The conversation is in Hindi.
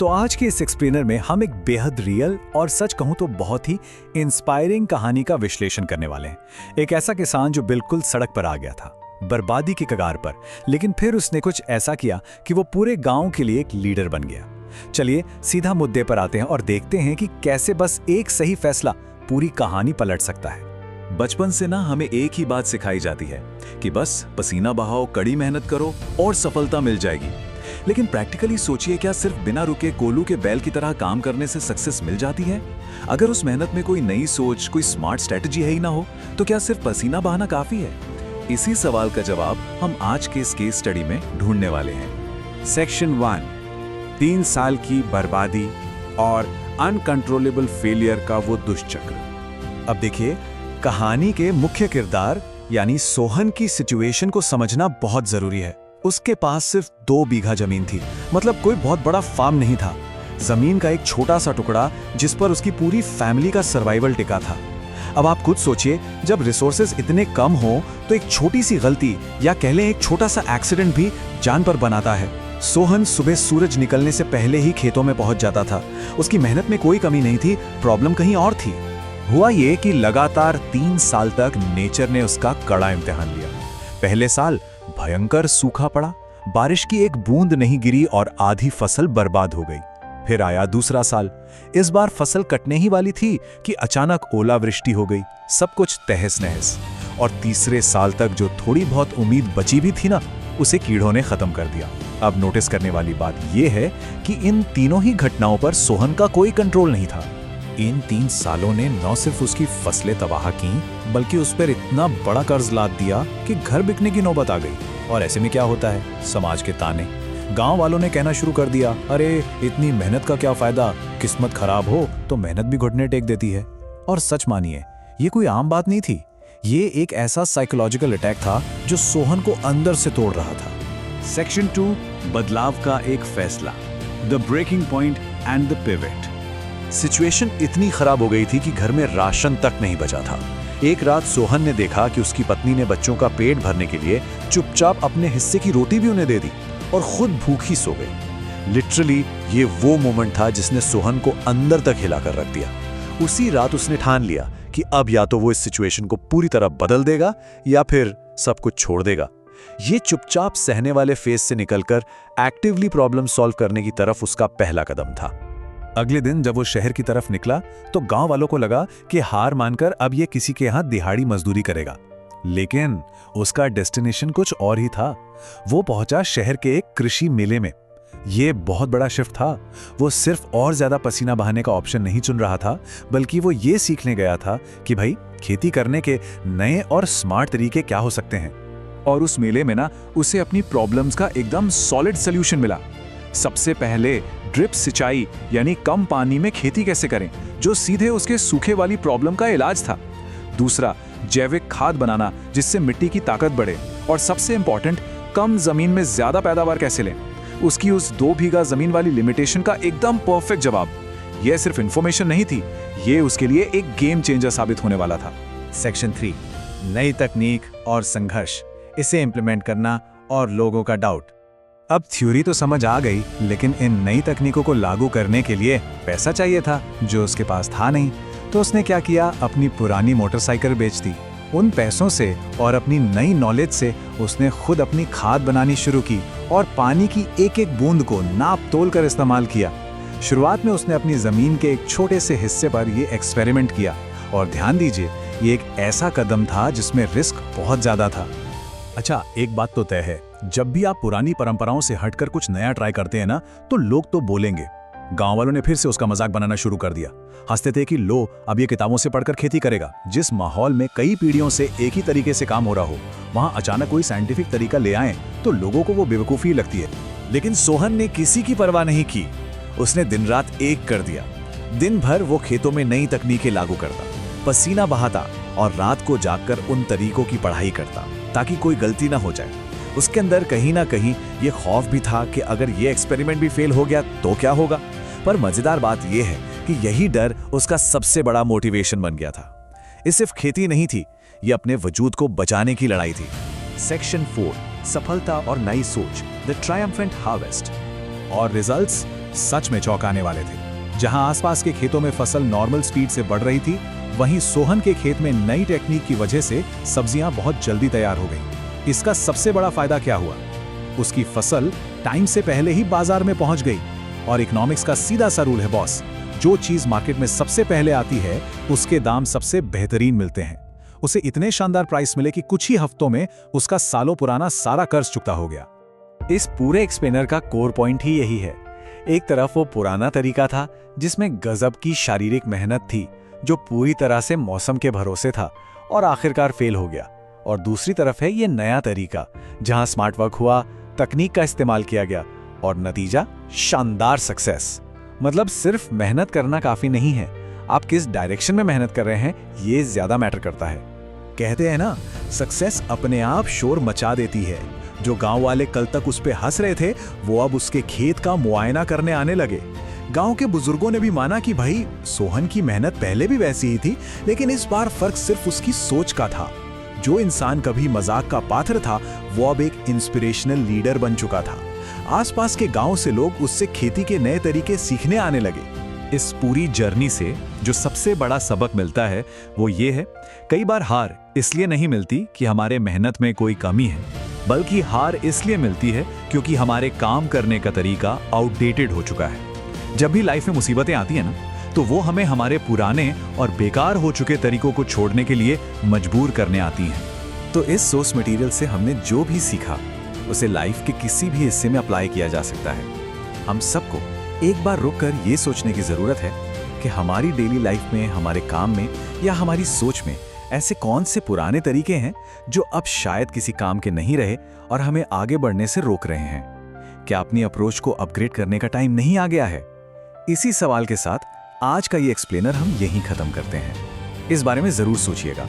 तो आज के इस एक्सप्लेनर में हम एक बेहद रियल और सच कहूं तो बहुत ही इंस्पायरिंग कहानी का विश्लेषण करने वाले हैं। एक ऐसा किसान जो बिल्कुल सड़क पर आ गया था, बर्बादी की कगार पर, लेकिन फिर उसने कुछ ऐसा किया कि वो पूरे गांव के लिए एक लीडर बन गया। चलिए सीधा मुद्दे पर आते हैं और देखते हैं कि कैसे बस एक सही फैसला पूरी कहानी पलट सकता है। बचपन से ना हमें एक ही बात सिखाई जाती है कि बस पसीना बहाओ, कड़ी मेहनत करो और सफलता मिल जाएगी। लेकिन प्रैक्टिकली सोचिए, क्या सिर्फ बिना रुके कोल्हू के बैल की तरह काम करने से सक्सेस मिल जाती है? अगर उस मेहनत में कोई नई सोच, कोई स्मार्ट स्ट्रेटजी है ही ना हो, तो क्या सिर्फ पसीना बहाना काफी है? इसी सवाल का जवाब हम आज के इस केस स्टडी में ढूंढने वाले हैं। सेक्शन 1, 3 साल की बर्बादी और अनकंट्रोलेबल फेलियर का वो दुष्चक्र। अब देखिए, कहानी के मुख्य किरदार यानी सोहन की सिचुएशन को समझना बहुत जरूरी है। उसके पास सिर्फ 2 बीघा जमीन थी, मतलब कोई बहुत बड़ा फार्म नहीं था। जमीन का एक छोटा सा टुकड़ा जिस पर उसकी पूरी फैमिली का सर्वाइवल टिका था। अब आप खुद सोचिए, जब रिसोर्सेज इतने कम हो तो एक छोटी सी गलती या कह लें एक छोटा सा एक्सीडेंट भी जान पर बनाता है। सोहन सुबह सूरज निकलने से पहले ही खेतों में पहुंच जाता था। उसकी मेहनत में कोई कमी नहीं थी, प्रॉब्लम कहीं और थी। हुआ ये कि लगातार 3 साल तक नेचर ने उसका कड़ा इम्तिहान लिया। पहले साल भयंकर सूखा पड़ा, बारिश की एक बूंद नहीं गिरी और आधी फसल बर्बाद हो गई। फिर आया दूसरा साल। इस बार फसल कटने ही वाली थी कि अचानक ओलावृष्टि हो गई, सब कुछ तहस नहस। और तीसरे साल तक जो थोड़ी बहुत उम्मीद बची भी थी ना, उसे कीड़ों ने खत्म कर दिया। अब नोटिस करने वाली बात यह है कि इन तीनों ही घटनाओं पर सोहन का कोई कंट्रोल नहीं था। इन 3 सालों ने न सिर्फ उसकी फसलें तबाह की, बल्कि उस पर इतना बड़ा कर्ज लाद दिया कि घर बिकने की नौबत आ गई। और ऐसे में क्या होता है, समाज के ताने। गांव वालों ने कहना शुरू कर दिया, अरे इतनी मेहनत का क्या फायदा, किस्मत खराब हो तो मेहनत भी घुटने टेक देती है। और सच मानिए, ये कोई आम बात नहीं थी। ये एक ऐसा साइकोलॉजिकल अटैक था जो सोहन को अंदर से तोड़ रहा था। सेक्शन 2, बदलाव का एक फैसला, the breaking point and the pivot. Situation इतनी खराब हो गई थी कि घर में राशन तक नहीं बचा था। एक रात सोहन ने देखा कि उसकी पत्नी ने बच्चों का पेट भरने के लिए चुपचाप अपने हिस्से की रोटी भी उन्हें दे दी और खुद भूखी सो गई। लिटरली ये वो मोमेंट था जिसने सोहन को अंदर तक हिलाकर रख दिया। उसी रात उसने ठान लिया कि अब या तो वो इस सिचुएशन को पूरी तरह बदल देगा या फिर सब कुछ छोड़ देगा। ये चुपचाप सहने वाले फेज से निकलकर एक्टिवली प्रॉब्लम सॉल्व करने की तरफ उसका पहला कदम था। अगले दिन जब वो शहर की तरफ निकला तो गांव वालों को लगा कि हार मानकर अब ये किसी के यहां दिहाड़ी मजदूरी करेगा। लेकिन उसका डेस्टिनेशन कुछ और ही था। वो पहुंचा शहर के एक कृषि मेले में। ये बहुत बड़ा शिफ्ट था। वो सिर्फ और ज्यादा पसीना बहाने का ऑप्शन नहीं चुन रहा था, बल्कि वो ये सीखने गया था कि भाई खेती करने के नए और स्मार्ट तरीके क्या हो सकते हैं। और उस मेले में ना उसे अपनी प्रॉब्लम्स का एकदम सॉलिड सोल्यूशन मिला। सबसे पहले ड्रिप सिंचाई यानी कम पानी में खेती कैसे करें, जो सीधे उसके सूखे वाली प्रॉब्लम का इलाज था। दूसरा, जैविक खाद बनाना जिससे मिट्टी की ताकत बढ़े। और सबसे इंपॉर्टेंट, कम जमीन में ज्यादा पैदावार कैसे लें। उसकी उस 2 बीघा जमीन वाली लिमिटेशन का एकदम परफेक्ट जवाब। यह सिर्फ इंफॉर्मेशन नहीं थी, ये उसके लिए एक गेम चेंजर साबित होने वाला था। सेक्शन 3, नई तकनीक और संघर्ष, इसे इंप्लीमेंट करना और लोगों का डाउट। अब थ्योरी तो समझ आ गई, लेकिन इन नई तकनीकों को लागू करने के लिए पैसा चाहिए था, जो उसके पास था नहीं। तो उसने क्या किया, अपनी पुरानी मोटरसाइकिल बेच दी। उन पैसों से और अपनी नई नॉलेज से उसने खुद अपनी खाद बनानी शुरू की और पानी की एक एक बूंद को नाप तोल कर इस्तेमाल किया। शुरुआत में उसने अपनी जमीन के एक छोटे से हिस्से पर यह एक्सपेरिमेंट किया। और ध्यान दीजिए, ये एक ऐसा कदम था जिसमें रिस्क बहुत ज्यादा था। अच्छा, एक बात तो तय है, जब भी आप पुरानी परंपराओं से हटकर कुछ नया ट्राई करते हैं ना, तो लोग तो बोलेंगे। गांव वालों ने फिर से उसका मजाक बनाना शुरू कर दिया। हंसते थे कि लो, अब ये किताबों से पढ़कर खेती करेगा। जिस माहौल में कई पीढ़ियों से एक ही तरीके से काम हो रहा हो, वहां अचानक कोई साइंटिफिक तरीका ले आए तो लोगों को वो बेवकूफी लगती है। लेकिन सोहन ने किसी की परवाह नहीं की। उसने दिन रात एक कर दिया। दिन भर वो खेतों में नई तकनीकें लागू करता, पसीना बहाता और रात को जागकर उन तरीकों की पढ़ाई करता ताकि कोई गलती ना हो जाए। उसके अंदर कहीं ना कहीं ये खौफ भी था कि अगर ये एक्सपेरिमेंट भी फेल हो गया तो क्या होगा। पर मजेदार बात यह है कि यही डर उसका सबसे बड़ा मोटिवेशन बन गया था। ये सिर्फ खेती नहीं थी, ये अपने वजूद को बचाने की लड़ाई थी। सेक्शन 4, सफलता और नई सोच, द ट्रायम्फेंट हार्वेस्ट। और रिजल्ट्स सच में चौंकाने वाले थे। जहां आसपास के खेतों में फसल नॉर्मल स्पीड से बढ़ रही थी, वहीं सोहन के खेत में नई टेक्निक की वजह से सब्जियां बहुत जल्दी तैयार हो गई। इसका सबसे बड़ा फायदा क्या हुआ? उसकी फसल टाइम से पहले ही बाजार में पहुंच गई। और इकोनॉमिक्स का सीधा सा रूल है बॉस, जो चीज मार्केट में सबसे पहले आती है उसके दाम सबसे बेहतरीन मिलते हैं। उसे इतने शानदार प्राइस मिले कि कुछ ही हफ्तों में उसका सालों पुराना सारा कर्ज चुकता हो गया। इस पूरे एक्सप्लेनर का कोर पॉइंट ही यही है। एक तरफ वो पुराना तरीका था जिसमें गजब की शारीरिक मेहनत थी, जो पूरी तरह से मौसम के भरोसे था और आखिरकार फेल हो गया। और दूसरी तरफ है ये नया तरीका, जहां स्मार्ट वर्क हुआ, तकनीक का इस्तेमाल किया गया और नतीजा शानदार सक्सेस। मतलब सिर्फ मेहनत करना काफी नहीं है, आप किस डायरेक्शन में मेहनत कर रहे हैं ये ज्यादा मैटर करता है। कहते हैं ना, सक्सेस अपने आप शोर मचा देती है। जो गांव वाले कल तक उस पे हंस रहे थे, वो अब उसके खेत का मुआयना करने आने लगे। गांव के बुजुर्गों ने भी माना कि भाई सोहन की मेहनत पहले भी वैसी ही थी, लेकिन इस बार फर्क सिर्फ उसकी सोच का था। जो इंसान कभी मजाक का पात्र था, वो अब एक इंस्पिरेशनल लीडर बन चुका था। आसपास के गांव से लोग उससे खेती के नए तरीके सीखने आने लगे। इस पूरी जर्नी से जो सबसे बड़ा सबक मिलता है वो ये है, कई बार हार इसलिए नहीं मिलती कि हमारे मेहनत में कोई कमी है, बल्कि हार इसलिए मिलती है क्योंकि हमारे काम करने का तरीका आउटडेटेड हो चुका है। जब भी लाइफ में मुसीबतें आती हैं ना, तो वो हमें हमारे पुराने और बेकार हो चुके तरीकों को छोड़ने के लिए मजबूर करने आती हैं। तो इस सोर्स मटेरियल से हमने जो भी सीखा उसे लाइफ के किसी भी हिस्से में अप्लाई किया जा सकता है। हम सबको एक बार रुककर ये सोचने की जरूरत है कि हमारी डेली लाइफ में, हमारे काम में या हमारी सोच में ऐसे कौन से पुराने तरीके हैं जो अब शायद किसी काम के नहीं रहे और हमें आगे बढ़ने से रोक रहे हैं। क्या अपनी अप्रोच को अपग्रेड करने का टाइम नहीं आ गया है? इसी सवाल के साथ आज का ये एक्सप्लेनर हम यहीं खत्म करते हैं। इस बारे में जरूर सोचिएगा।